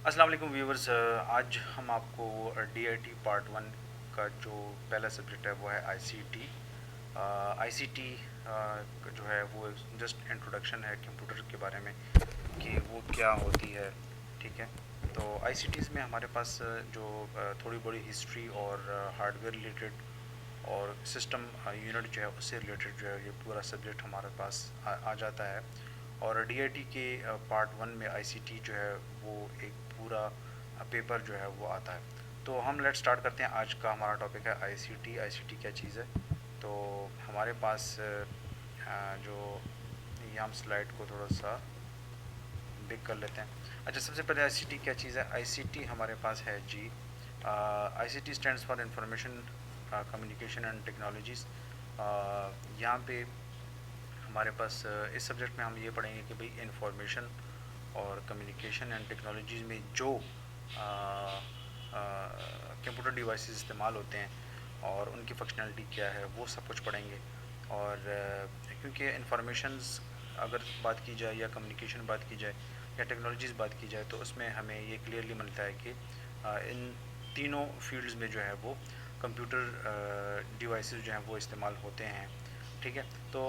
अस्सलाम वालेकुम व्यूवर्स। आज हम आपको डीआईटी पार्ट वन का जो पहला सब्जेक्ट है वो है आईसीटी। आईसीटी जो है वो जस्ट इंट्रोडक्शन है कंप्यूटर के बारे में कि वो क्या होती है। ठीक है, तो आईसीटीज़ में हमारे पास जो थोड़ी बड़ी हिस्ट्री और हार्डवेयर रिलेटेड और सिस्टम यूनिट जो है उससे रिलेटेड जो है ये पूरा सब्जेक्ट हमारे पास आ जाता है। और डीआईटी के पार्ट वन में आईसीटी जो है वो एक पूरा पेपर जो है वो आता है। तो हम लेट स्टार्ट करते हैं। आज का हमारा टॉपिक है आईसीटी। आईसीटी क्या चीज़ है? तो हमारे पास जो ये हम स्लाइड को थोड़ा सा बिग कर लेते हैं। अच्छा, सबसे पहले आईसीटी क्या चीज़ है? आईसीटी हमारे पास है जी, ICT stands for information communication and technologies. यहाँ पे हमारे पास इस सब्जेक्ट में हम ये पढ़ेंगे कि भाई इंफॉर्मेशन और कम्युनिकेशन एंड टेक्नोलॉजीज़ में जो कंप्यूटर डिवाइसेस इस्तेमाल होते हैं और उनकी फंक्शनैलिटी क्या है वो सब कुछ पढ़ेंगे। और क्योंकि इंफॉर्मेशंस अगर बात की जाए या कम्युनिकेशन बात की जाए या टेक्नोलॉजीज़ बात की जाए तो उसमें हमें ये क्लियरली मिलता है कि इन तीनों फील्ड्स में जो है वो कंप्यूटर डिवाइसेस जो हैं वो इस्तेमाल होते हैं। ठीक है, तो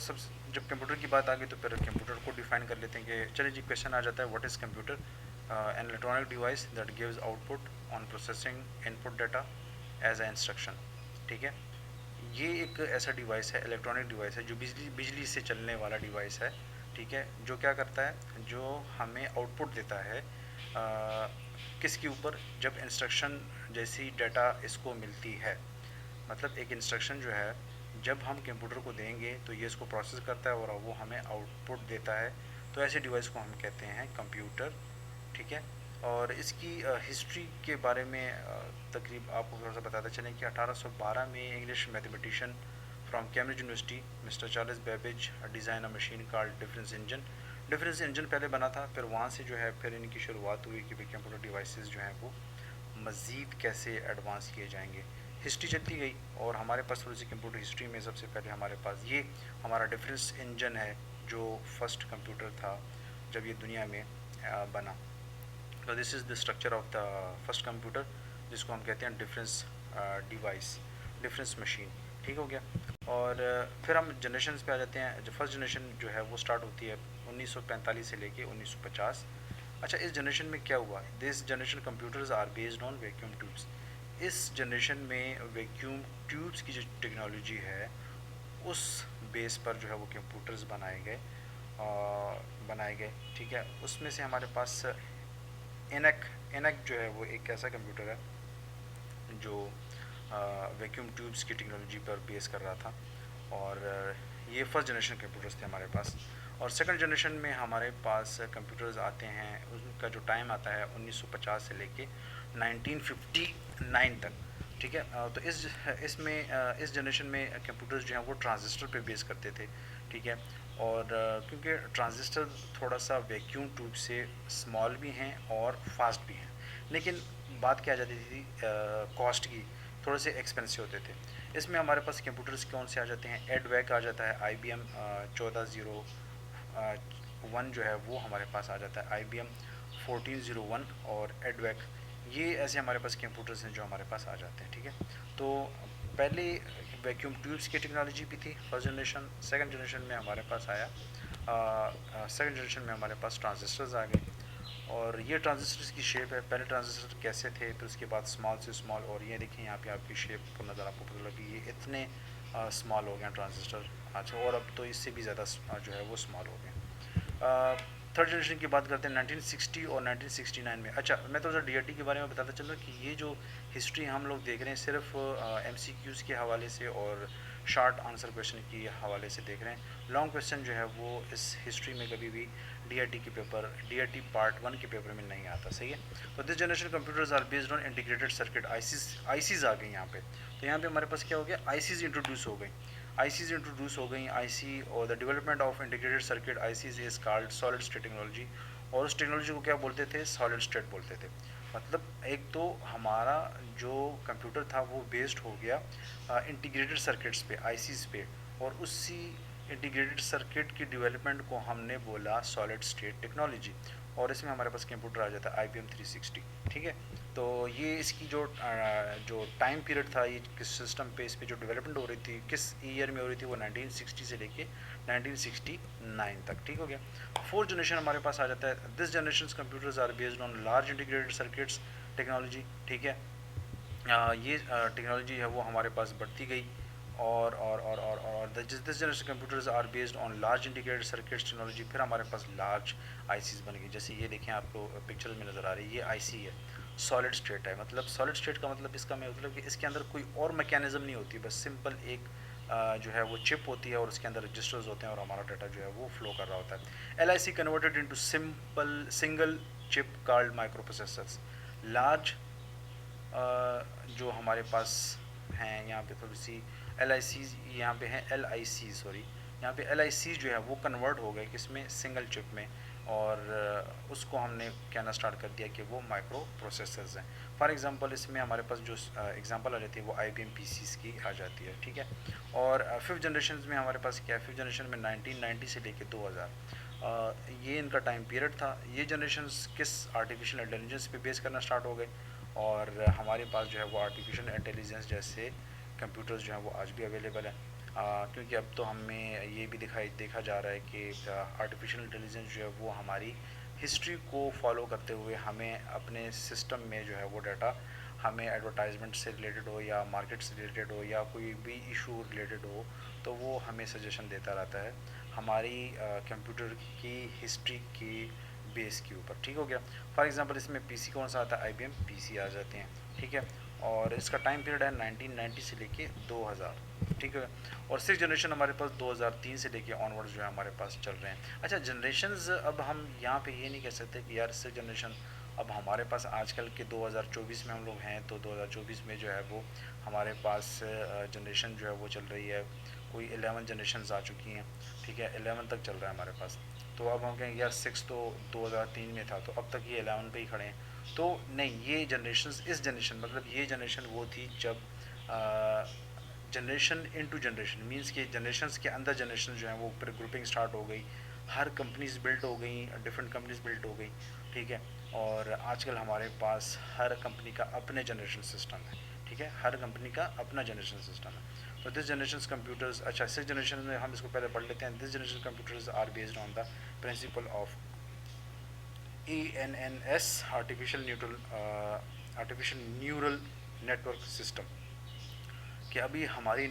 सब जब कंप्यूटर की बात आ गई तो फिर कंप्यूटर को डिफाइन कर लेते हैं कि चलिए जी, क्वेश्चन आ जाता है what is computer? An electronic device that gives output on processing input data as a instruction. ठीक है, ये एक ऐसा डिवाइस है, इलेक्ट्रॉनिक डिवाइस है जो बिजली बिजली से चलने वाला डिवाइस है। ठीक है, जो क्या करता है, जो हमें आउटपुट देता है किसके ऊपर? जब इंस्ट्रक्शन जैसी डाटा इसको मिलती है। मतलब एक इंस्ट्रक्शन जो है जब हम कंप्यूटर को देंगे तो ये इसको प्रोसेस करता है और वो हमें आउटपुट देता है। तो ऐसे डिवाइस को हम कहते हैं कंप्यूटर। ठीक है, और इसकी हिस्ट्री के बारे में तकरीब आपको थोड़ा सा बताते चलें कि 1812 में English mathematician from Cambridge university mister Charles Babbage design a machine called difference engine. Difference engine पहले बना था, फिर वहाँ से जो है फिर इनकी शुरुआत हुई कि भाई कंप्यूटर डिवाइसेस जो हैं वो मज़ीद कैसे एडवांस किए जाएंगे। हिस्ट्री चलती गई और हमारे पास थोड़ी सी कंप्यूटर हिस्ट्री में सबसे पहले हमारे पास ये हमारा डिफरेंस इंजन है जो फर्स्ट कंप्यूटर था जब ये दुनिया में बना। तो this is the structure of the first computer जिसको हम कहते हैं डिफरेंस डिवाइस, डिफरेंस मशीन। ठीक हो गया। और फिर हम जनरेशन पे आ जाते हैं। जो फर्स्ट जनरेशन जो है वो स्टार्ट होती है 1945 से लेके 1950। अच्छा, इस जनरेशन में क्या हुआ? This generation computers are based on vacuum tubes. इस जनरेशन में वैक्यूम ट्यूब्स की जो टेक्नोलॉजी है उस बेस पर जो है वो कंप्यूटर्स बनाए गए। ठीक है, उसमें से हमारे पास एनएक एनएक जो है वो एक ऐसा कंप्यूटर है जो वैक्यूम ट्यूब्स की टेक्नोलॉजी पर बेस कर रहा था। और ये फर्स्ट जनरेशन कंप्यूटर्स थे हमारे पास। और सेकंड जनरेशन में हमारे पास कंप्यूटर्स आते हैं, उनका जो टाइम आता है 1950 से लेके 1959 तक। ठीक है, तो इस जनरेशन में कंप्यूटर्स जो हैं वो ट्रांजिस्टर पे बेस करते थे। ठीक है, और क्योंकि ट्रांजिस्टर थोड़ा सा वैक्यूम ट्यूब से स्मॉल भी हैं और फास्ट भी हैं, लेकिन बात क्या आ जाती थी कॉस्ट की, थोड़े से एक्सपेंसिव होते थे। इसमें हमारे पास कंप्यूटर्स कौन से आ जाते हैं? एडवैक आ जाता है, IBM 1401 जो है वो हमारे पास आ जाता है, IBM 1401 और एडवैक। ये ऐसे हमारे पास कंप्यूटर्स हैं जो हमारे पास आ जाते हैं। ठीक है, तो पहले वैक्यूम ट्यूब्स की टेक्नोलॉजी भी थी फर्स्ट जनरेशन। सेकंड जनरेशन में हमारे पास आया सेकंड जनरेशन में हमारे पास ट्रांजिस्टर्स आ गए। और ये ट्रांजिस्टर्स की शेप है, पहले ट्रांजिस्टर कैसे थे, फिर उसके बाद स्मॉल से स्मॉल, और ये देखिए यहाँ पे आपकी शेप को नज़र आपको पता लगी, ये इतने स्मॉल हो गए ट्रांजिस्टर। अच्छा, और अब तो इससे भी ज़्यादा जो है वो स्मॉल हो गए। थर्ड जनरेशन की बात करते हैं 1960 और 1969 में। अच्छा, मैं तो डीआरटी के बारे में बताता चल रहा कि ये जो हिस्ट्री हम लोग देख रहे हैं सिर्फ MCQs के हवाले से और शॉर्ट आंसर क्वेश्चन के हवाले से देख रहे हैं। लॉन्ग क्वेश्चन जो है वो इस हिस्ट्री में कभी भी डीआरटी पार्ट वन के पेपर में नहीं आता। सही है, तो this generation computers are based on integrated circuit, ICs आ गई यहाँ पे। तो यहाँ पे हमारे पास क्या हो गया? आईसीज इंट्रोड्यूस हो गई। आईसीज इंट्रोड्यूस हो गई। आईसी और the development of integrated circuit ICs is called solid state technology. और उस टेक्नोलॉजी को क्या बोलते थे? सॉलिड स्टेट बोलते थे। मतलब एक तो हमारा जो कंप्यूटर था वो बेस्ड हो गया इंटीग्रेटेड सर्किट्स पे, आईसीज पे, और उसी इंटीग्रेटेड सर्किट की डेवलपमेंट को हमने बोला सॉलिड स्टेट टेक्नोलॉजी। और इसमें हमारे पास कंप्यूटर आ जाता है IBM 360। ठीक है, तो ये इसकी जो टाइम पीरियड था, ये किस सिस्टम पे इस पे जो डेवलपमेंट हो रही थी, किस ईयर में हो रही थी, वो 1960 से लेके 1969 तक। ठीक हो गया। फोर्थ जनरेशन हमारे पास आ जाता है, this generation computers are based on large integrated circuits technology. ठीक है, ये टेक्नोलॉजी है वो हमारे पास बढ़ती गई, और this generation computers are based on large integrated circuits technology. फिर हमारे पास लार्ज आईसीज बन गई, जैसे ये देखें आपको पिक्चर में नज़र आ रही है, ये आईसी है, सॉलिड स्टेट है। मतलब सॉलिड स्टेट का मतलब इसका मतलब कि इसके अंदर कोई और मैकेनिज्म नहीं होती, बस सिंपल एक जो है वो चिप होती है और उसके अंदर रजिस्टर्स होते हैं और हमारा डाटा जो है वो फ्लो कर रहा होता है। LIC converted into single chip called micro processors. Large जो हमारे पास हैं यहाँ पे थोड़ी सी LIC, यहाँ पे है LIC, सॉरी, यहाँ पे LIC जो है वो कन्वर्ट हो गए किसमें, सिंगल चिप में, और उसको हमने कहना स्टार्ट कर दिया कि वो माइक्रो प्रोसेसर्स हैं। फॉर एग्जांपल इसमें हमारे पास जो एग्जांपल आ जाती है वो IBM PCs की आ जाती है। ठीक है, और फिफ्थ जनरेशन में हमारे पास क्या है, फिफ्थ जनरेशन में 1990 से लेके 2000 ये इनका टाइम पीरियड था। ये जनरेशन किस आर्टिफिशियल इंटेलिजेंस पे बेस करना स्टार्ट हो गए, और हमारे पास जो है वो आर्टिफिशियल इंटेलिजेंस जैसे कंप्यूटर्स जो हैं वो आज भी अवेलेबल हैं, क्योंकि अब तो हमें ये भी देखा जा रहा है कि आर्टिफिशियल इंटेलिजेंस जो है वो हमारी हिस्ट्री को फॉलो करते हुए हमें अपने सिस्टम में जो है वो डाटा, हमें एडवर्टाइजमेंट से रिलेटेड हो या मार्केट से रिलेटेड हो या कोई भी इशू रिलेटेड हो, तो वो हमें सजेशन देता रहता है हमारी कंप्यूटर की हिस्ट्री की बेस के ऊपर। ठीक हो गया। फॉर एग्जांपल इसमें पीसी कौन सा आता है, IBM PC आ जाते हैं। ठीक है, और इसका टाइम पीरियड है 1990 से लेके 2000। ठीक है, और सिक्स जनरेशन हमारे पास 2003 से लेके ऑनवर्ड्स जो है हमारे पास चल रहे हैं। अच्छा, जनरेशन्स अब हम यहाँ पे ये नहीं कह सकते कि यार सिक्स जनरेशन अब हमारे पास आजकल के 2024 में हम लोग हैं, तो 2024 में जो है वो हमारे पास जनरेशन जो है वो चल रही है, कोई 11 जनरेशन आ चुकी हैं। ठीक है, 11 तक चल रहा है हमारे पास, तो अब हम कहेंगे यार 6 तो 2003 में था, तो अब तक ये 11 पे ही खड़े हैं। तो नहीं, ये जनरेशन, इस जनरेशन मतलब ये जनरेशन वो थी जब जनरेशन इनटू जनरेशन मींस कि जनरेशन्स के अंदर जनरेशन जो है वो फिर ग्रुपिंग स्टार्ट हो गई, हर कंपनीज बिल्ड हो गई, डिफरेंट कंपनीज बिल्ड हो गई। ठीक है, और आजकल हमारे पास हर कंपनी का अपने जनरेशन सिस्टम है। ठीक है, हर कंपनी का अपना जनरेशन सिस्टम है। तो दिस जनरेशन कंप्यूटर्स, अच्छा सिक्स जनरेशन में हम इसको पहले पढ़ लेते हैं। This generation computers are based on the principle of ENNS, artificial neural network system, कि अभी हमारी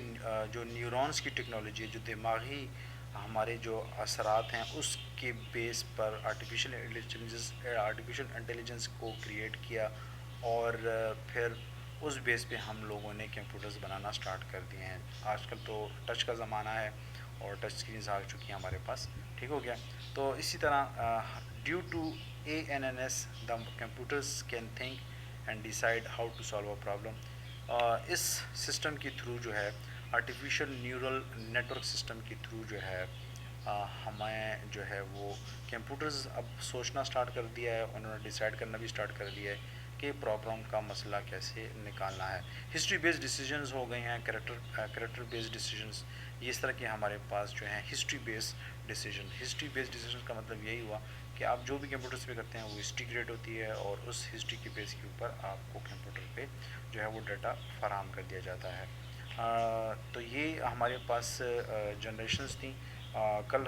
जो न्यूरॉन्स की टेक्नोलॉजी है, जो दिमागी हमारे जो असरात हैं, उसके बेस पर आर्टिफिशियल इंटेलिजेंस को क्रिएट किया, और फिर उस बेस पे हम लोगों ने कंप्यूटर्स बनाना स्टार्ट कर दिए हैं। आजकल तो टच का ज़माना है और टच स्क्रीन्स आ चुकी हैं हमारे पास। ठीक हो गया। तो इसी तरह due to ANNS the computers can think and decide how to solve a problem. इस सिस्टम के थ्रू जो है, आर्टिफिशियल न्यूरल नेटवर्क सिस्टम के थ्रू जो है हमें जो है वो कंप्यूटर्स अब सोचना स्टार्ट कर दिया है, उन्होंने डिसाइड करना भी स्टार्ट कर दिया है कि प्रॉब्लम का मसला कैसे निकालना है। हिस्ट्री बेस्ड डिसीजंस हो गए हैं, कैरेक्टर बेस्ड डिसीजंस, ये इस तरह के हमारे पास जो हैं history based decision. History based decision का मतलब यही हुआ कि आप जो भी कंप्यूटर्स पे करते हैं वो हिस्ट्री क्रिएट होती है, और उस हिस्ट्री की बेस के ऊपर आपको कंप्यूटर पे जो है वो डाटा फराहम कर दिया जाता है। तो ये हमारे पास जनरेशन्स थी। कल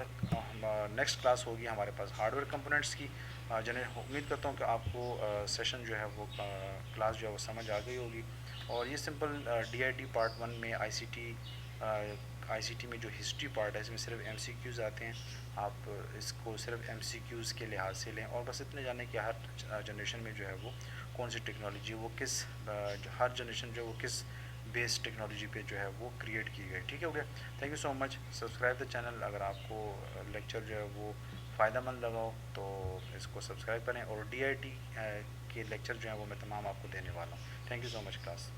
नेक्स्ट क्लास होगी हमारे पास हार्डवेयर कंपोनेंट्स की। उम्मीद करता हूँ कि आपको सेशन जो है वो क्लास जो है वो समझ आ गई होगी। और ये सिंपल DIT पार्ट 1 में ICT में जो हिस्ट्री पार्ट है, इसमें सिर्फ MCQs आते हैं। आप इसको सिर्फ MCQs के लिहाज से लें, और बस इतने जाने कि हर जनरेशन में जो है वो कौन सी टेक्नोलॉजी, वो किस हर जनरेशन जो है वो किस बेस्ड टेक्नोलॉजी पे जो है वो क्रिएट की गई। ठीक है, हो गया। Thank you so much. Subscribe the channel. अगर आपको लेक्चर जो है वो फ़ायदेमंद लगा हो तो इसको सब्सक्राइब करें, और DIT के लेक्चर जो है वो मैं तमाम आपको देने वाला हूँ। Thank you so much class.